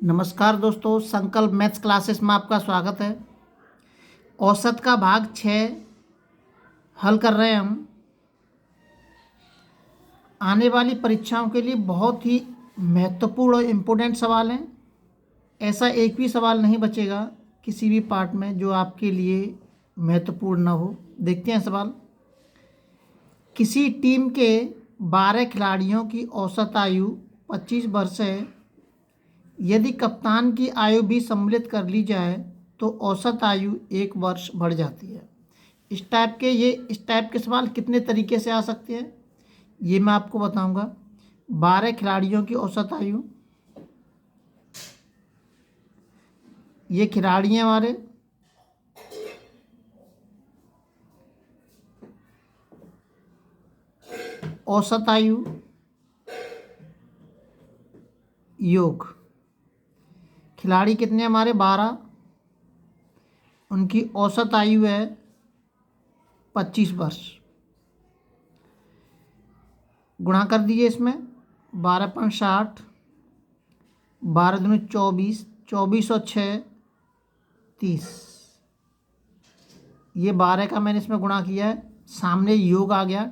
नमस्कार दोस्तों, संकल्प मैथ्स क्लासेस में आपका स्वागत है। औसत का भाग 6 हल कर रहे हैं हम। आने वाली परीक्षाओं के लिए बहुत ही महत्वपूर्ण और इम्पोर्टेंट सवाल हैं। ऐसा एक भी सवाल नहीं बचेगा किसी भी पार्ट में जो आपके लिए महत्वपूर्ण ना हो। देखते हैं सवाल। किसी टीम के 12 खिलाड़ियों की औसत आयु 25 वर्ष है। यदि कप्तान की आयु भी सम्मिलित कर ली जाए तो औसत आयु 1 वर्ष बढ़ जाती है। इस टाइप के सवाल कितने तरीके से आ सकते हैं ये मैं आपको बताऊंगा। 12 खिलाड़ियों की औसत आयु, ये खिलाड़ी हैं हमारे। औसत आयु योग, खिलाड़ी कितने हमारे 12, उनकी औसत आयु है 25 वर्ष। गुणा कर दीजिए इसमें 12.60, 12 दूनी 24, 24 और 6 30। ये 12 का मैंने इसमें गुणा किया है, सामने योग आ गया,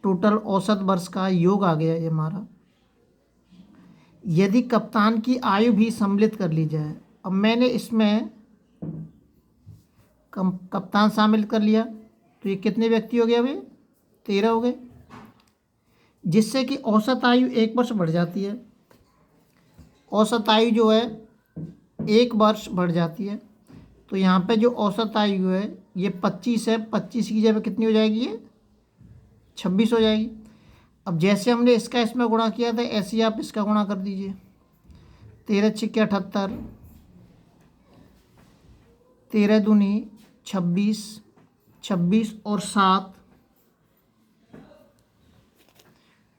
टोटल औसत वर्ष का योग आ गया ये हमारा। यदि कप्तान की आयु भी सम्मिलित कर ली जाए, अब मैंने इसमें कप्तान शामिल कर लिया तो ये कितने व्यक्ति हो गए अभी? 13 हो गए, जिससे कि औसत आयु 1 वर्ष बढ़ जाती है। औसत आयु जो है 1 वर्ष बढ़ जाती है। तो यहाँ पे जो औसत आयु है ये 25 है, 25 की जगह कितनी हो जाएगी? ये 26 हो जाएगी। अब जैसे हमने इसका इसमें गुणा किया था ऐसे ही आप इसका गुणा कर दीजिए। 13 छिक्के 78, 13 दूनी 26, 26 और 7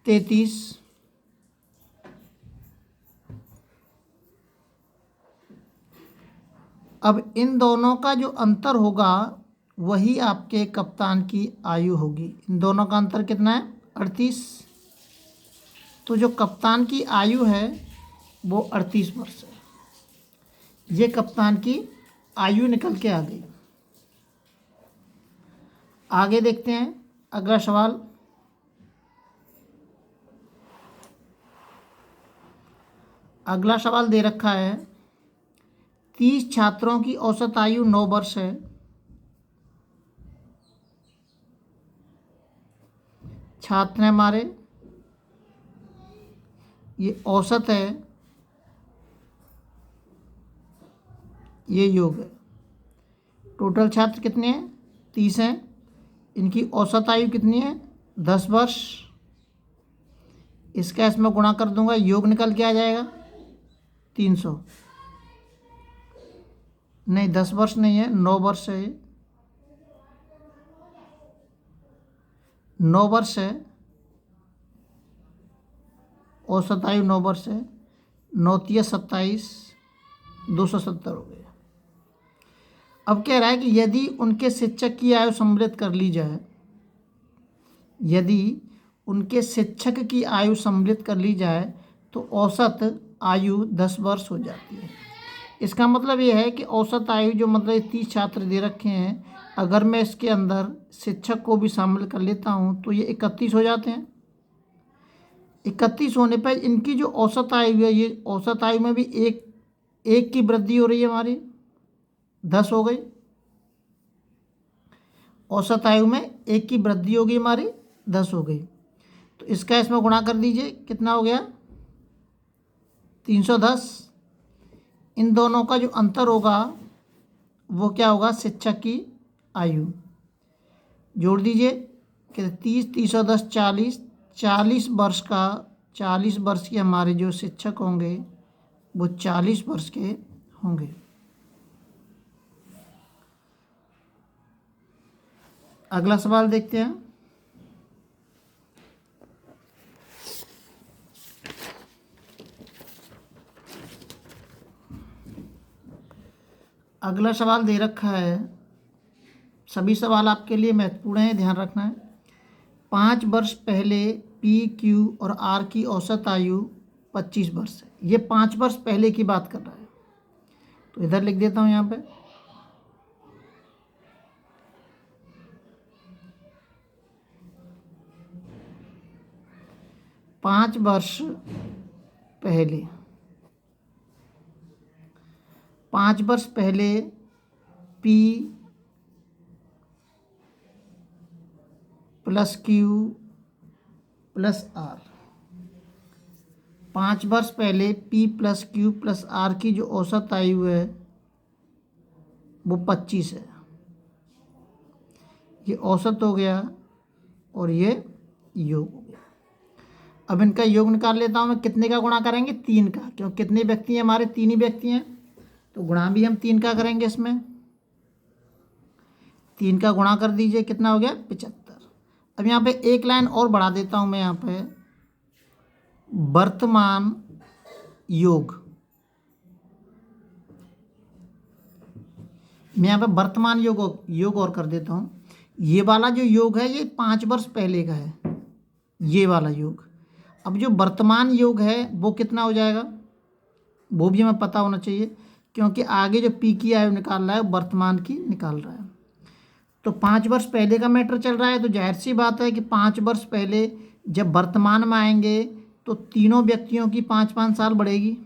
33। अब इन दोनों का जो अंतर होगा वही आपके कप्तान की आयु होगी। इन दोनों का अंतर कितना है? 38। तो जो कप्तान की आयु है वो 38 वर्ष है। ये कप्तान की आयु निकल के आ गई। आगे देखते हैं अगला सवाल। अगला सवाल दे रखा है 30 छात्रों की औसत आयु 9 वर्ष है। छात्र हैं हमारे, ये औसत है, ये योग है। टोटल छात्र कितने हैं? 30 हैं। इनकी औसत आयु कितनी है? 10 वर्ष। इसका इसमें गुणा कर दूंगा, योग निकल के आ जाएगा 300। नहीं, 10 वर्ष नहीं है, 9 वर्ष है। 9 वर्ष है, औसत आयु 9 वर्ष है। 9 तिया 27, 270 हो गया। अब कह रहा है कि यदि उनके शिक्षक की आयु सम्मिलित कर ली जाए, यदि उनके शिक्षक की आयु सम्मिलित कर ली जाए तो औसत आयु 10 वर्ष हो जाती है। इसका मतलब ये है कि औसत आयु जो मतलब 30 छात्र दे रखे हैं, अगर मैं इसके अंदर शिक्षक को भी शामिल कर लेता हूँ तो ये 31 हो जाते हैं। 31 होने पर इनकी जो औसत आयु है, ये औसत आयु में भी एक की वृद्धि हो रही है हमारी, 10 हो गई। औसत आयु में 1 की वृद्धि होगी हमारी, 10 हो गई। तो इसका इसमें गुणा कर दीजिए, कितना हो गया? 310। इन दोनों का जो अंतर होगा वो क्या होगा? शिक्षक की आयु। जोड़ दीजिए कि 30, 310, 40, 40 वर्ष का, 40 वर्ष के हमारे जो शिक्षक होंगे वो 40 वर्ष के होंगे। अगला सवाल देखते हैं। अगला सवाल दे रखा है, सभी सवाल आपके लिए महत्वपूर्ण है, ध्यान रखना है। 5 वर्ष पहले पी, क्यू और आर की औसत आयु 25 वर्ष है। ये 5 वर्ष पहले की बात कर रहा है, तो इधर लिख देता हूँ यहाँ पे 5 वर्ष पहले। 5 वर्ष पहले P plus Q plus R। 5 वर्ष पहले P plus Q plus R की जो औसत आयु है वो 25 है। ये औसत हो गया और ये योग हो गया। अब इनका योग निकाल लेता हूँ मैं। कितने का गुणा करेंगे? 3 का, क्योंकि कितने व्यक्ति हैं हमारे? 3 ही व्यक्ति हैं, तो गुणा भी हम 3 का करेंगे। इसमें 3 का गुणा कर दीजिए, कितना हो गया? 75। अब यहाँ पे एक लाइन और बढ़ा देता हूँ मैं यहाँ पे, वर्तमान योग। मैं यहाँ पे वर्तमान योग और कर देता हूँ। ये वाला जो योग है ये 5 वर्ष पहले का है, ये वाला योग। अब जो वर्तमान योग है वो कितना हो जाएगा, वो भी हमें पता होना चाहिए, क्योंकि आगे जो पी की आयु निकाल रहा है वर्तमान की निकाल रहा है। तो 5 वर्ष पहले का मैटर चल रहा है, तो जाहिर सी बात है कि 5 वर्ष पहले जब वर्तमान में आएंगे तो तीनों व्यक्तियों की 5-5 साल बढ़ेगी।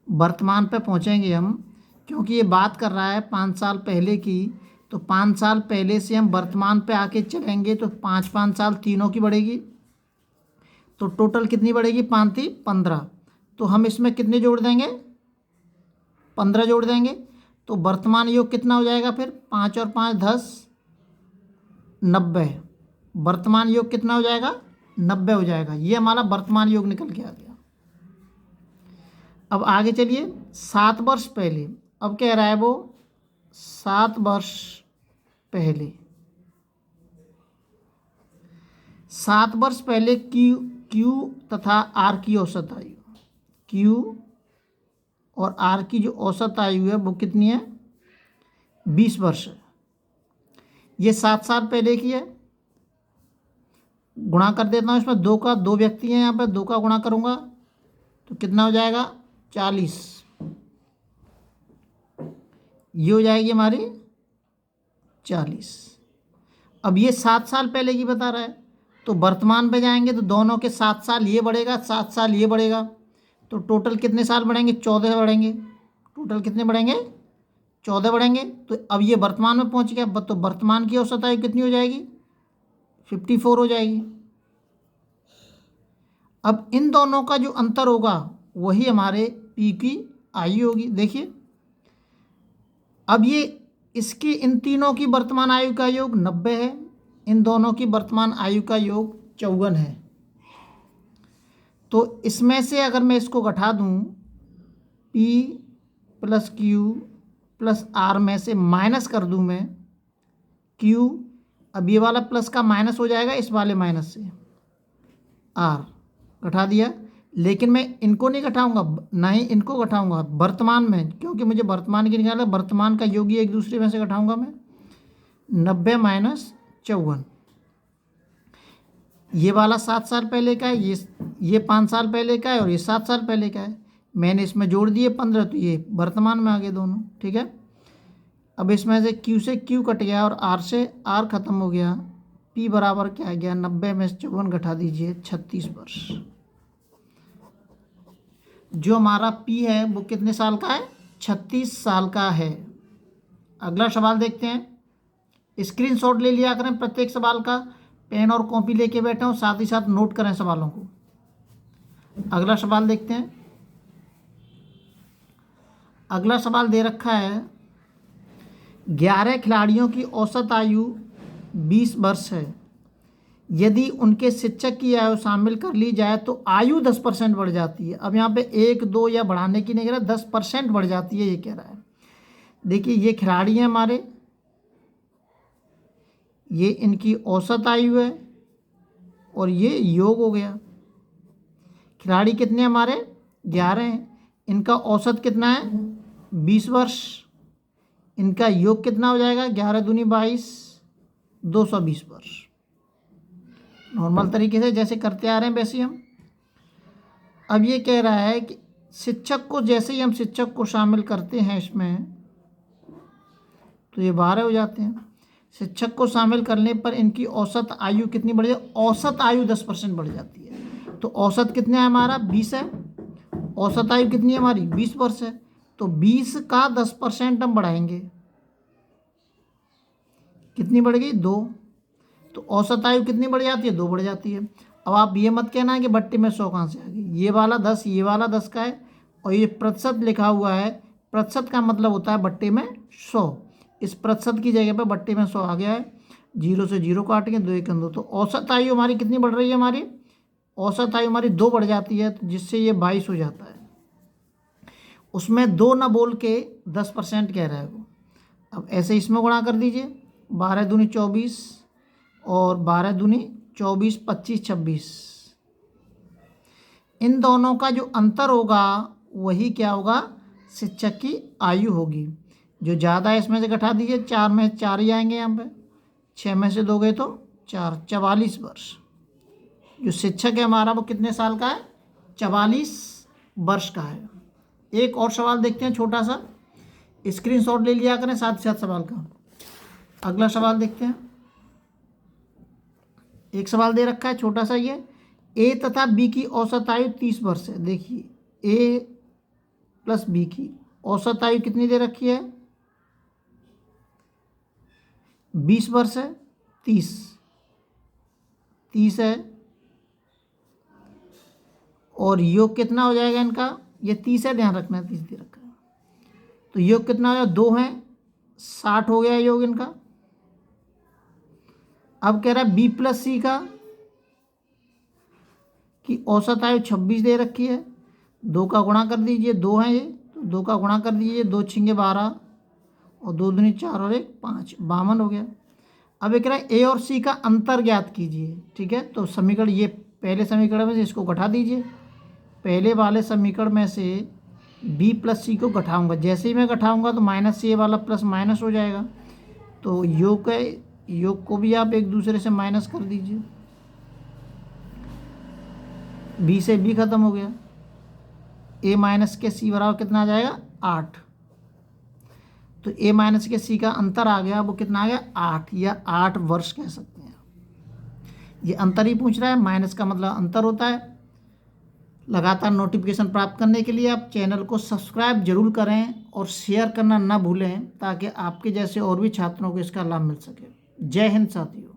वर्तमान पे पहुंचेंगे हम, क्योंकि ये बात कर रहा है 5 साल पहले की, तो 5 साल पहले से हम वर्तमान पे आके चलेंगे तो 5-5 साल तीनों की बढ़ेगी। तो टोटल कितनी बढ़ेगी? 5-3-15। तो हम इसमें कितने जोड़ देंगे? 15 जोड़ देंगे। तो वर्तमान योग कितना हो जाएगा फिर? 5 और 5 10, 90। वर्तमान योग कितना हो जाएगा? 90 हो जाएगा। ये हमारा वर्तमान योग निकल के आ गया। अब आगे चलिए, 7 वर्ष पहले। अब कह रहा है वो 7 वर्ष पहले। 7 वर्ष पहले क्यू तथा आर की औसत आयु, क्यू और आर की जो औसत आयु है वो कितनी है? 20 वर्ष है। ये 7 साल पहले की है। गुणा कर देता हूँ इसमें 2 का, 2 व्यक्ति हैं यहाँ पे, 2 का गुणा करूँगा तो कितना हो जाएगा? 40। ये हो जाएगी हमारी 40। अब ये 7 साल पहले की बता रहा है, तो वर्तमान पे जाएंगे तो दोनों के 7 साल ये बढ़ेगा, 7 साल ये बढ़ेगा, तो टोटल कितने साल बढ़ेंगे? 14 बढ़ेंगे। टोटल कितने बढ़ेंगे? 14 बढ़ेंगे। तो अब ये वर्तमान में पहुंच गया, तो वर्तमान की औसत आयु कितनी हो जाएगी? 54 हो जाएगी। अब इन दोनों का जो अंतर होगा वही हमारे पी की आयु होगी। देखिए, अब ये इसकी इन तीनों की वर्तमान आयु का योग 90 है, इन दोनों की वर्तमान आयु का योग 54 है। तो इसमें से अगर मैं इसको घटा दूं, P plus Q plus R में से माइनस कर दूं मैं Q, अब ये वाला प्लस का माइनस हो जाएगा इस वाले माइनस से, R घटा दिया। लेकिन मैं इनको नहीं घटाऊंगा, ना ही इनको घटाऊंगा वर्तमान में, क्योंकि मुझे वर्तमान की निकालना है। वर्तमान का योग ही एक दूसरे में से घटाऊंगा मैं। 90 माइनस 54, ये वाला 7 साल पहले का है, ये 5 साल पहले का है, और ये 7 साल पहले का है। मैंने इसमें जोड़ दिए 15, तो ये वर्तमान में आ गए दोनों। ठीक है। अब इसमें से Q से Q कट गया और R से R खत्म हो गया। P बराबर क्या आ गया? 90 में से 54 घटा दीजिए, 36 वर्ष। जो हमारा P है वो कितने साल का है? 36 साल का है। अगला सवाल देखते हैं। स्क्रीनशॉट ले लिया करें प्रत्येक सवाल का, पेन और कॉपी लेके बैठे हो, साथ ही साथ नोट करें सवालों को। अगला सवाल देखते हैं। अगला सवाल दे रखा है, 11 खिलाड़ियों की औसत आयु 20 वर्ष है। यदि उनके शिक्षक की आयु शामिल कर ली जाए तो आयु 10% बढ़ जाती है। अब यहाँ पे 1 2 या बढ़ाने की नहीं कह रहा, 10% बढ़ जाती है ये कह रहा है। देखिए, ये खिलाड़ी हैं हमारे, ये इनकी औसत आयु है और ये योग हो गया। खिलाड़ी कितने हमारे? 11 हैं। इनका औसत कितना है? 20 वर्ष। इनका योग कितना हो जाएगा? 11 दूनी 22, 220 वर्ष। नॉर्मल तरीके से जैसे करते आ रहे हैं वैसे हम। अब ये कह रहा है कि शिक्षक को, जैसे ही हम शिक्षक को शामिल करते हैं इसमें, तो ये 12 हो जाते हैं। शिक्षक को शामिल करने पर इनकी औसत आयु कितनी बढ़ जाती है? औसत आयु 10% बढ़ जाती है। तो औसत कितना है हमारा? 20 है। औसत आयु कितनी है हमारी? 20 वर्ष है। तो 20 का 10% हम बढ़ाएंगे, कितनी बढ़ गई? 2। तो औसत आयु कितनी बढ़ जाती है? 2 बढ़ जाती है। अब आप ये मत कहना है कि बट्टे में 100 कहाँ से आ गई। ये वाला 10, ये वाला 10 का है, और ये प्रतिशत लिखा हुआ है। प्रतिशत का मतलब होता है बट्टे में 100। इस प्रतिशत की जगह पे बट्टे में 100 आ गया है। 0 से 0 काट के 2 1 2। तो औसत आयु हमारी कितनी बढ़ रही है? हमारी औसत आयु हमारी 2 बढ़ जाती है, तो जिससे ये 22 हो जाता है। उसमें 2 ना बोल के 10% कह रहा है वो। अब ऐसे इसमें गुणा कर दीजिए। 12 दूनी 24 और 12 दूनी 24, 25, 26। इन दोनों का जो अंतर होगा वही क्या होगा? शिक्षक की आयु होगी। जो ज़्यादा है इसमें से घटा दीजिए। 4 में 4 ही आएंगे यहाँ पे। 6 में से 2 गए तो 4, 44 वर्ष। जो शिक्षक है हमारा वो कितने साल का है? 44 वर्ष का है। एक और सवाल देखते हैं छोटा सा, स्क्रीनशॉट ले लिया करें साथ ही साथ सवाल का। अगला सवाल देखते हैं। एक सवाल दे रखा है छोटा सा, ये ए तथा बी की औसत आयु 30 वर्ष है। देखिए ए प्लस बी की औसत आयु कितनी दे रखी है? 20 वर्ष है। 30 है। और योग कितना हो जाएगा इनका? ये 30 है, ध्यान रखना है 30 दे रखा है। तो योग कितना हो जाएगा? 2 है, 60 हो गया योग इनका। अब कह रहा है बी प्लस सी का कि औसत आयु 26 दे रखी है। 2 का गुणा कर दीजिए, 2 है ये, तो 2 का गुणा कर दीजिए। 2 छिंगे 12 और 2 दूनी 4 और 1 5, 52 हो गया। अब ये कह रहा है ए और सी का अंतर ज्ञात कीजिए। ठीक है, तो समीकरण, ये पहले समीकरण में से इसको घटा दीजिए। पहले वाले समीकरण में से बी प्लस सी को घटाऊंगा। जैसे ही मैं घटाऊंगा तो माइनस सी वाला प्लस माइनस हो जाएगा। तो योग को भी आप एक दूसरे से माइनस कर दीजिए। बी से बी खत्म हो गया। ए माइनस के सी बराबर कितना आ जाएगा? 8। तो ए माइनस के सी का अंतर आ गया, वो कितना आ गया? 8, या 8 वर्ष कह सकते हैं। ये अंतर ही पूछ रहा है, माइनस का मतलब अंतर होता है। लगातार नोटिफिकेशन प्राप्त करने के लिए आप चैनल को सब्सक्राइब जरूर करें और शेयर करना ना भूलें, ताकि आपके जैसे और भी छात्रों को इसका लाभ मिल सके। जय हिंद साथियों।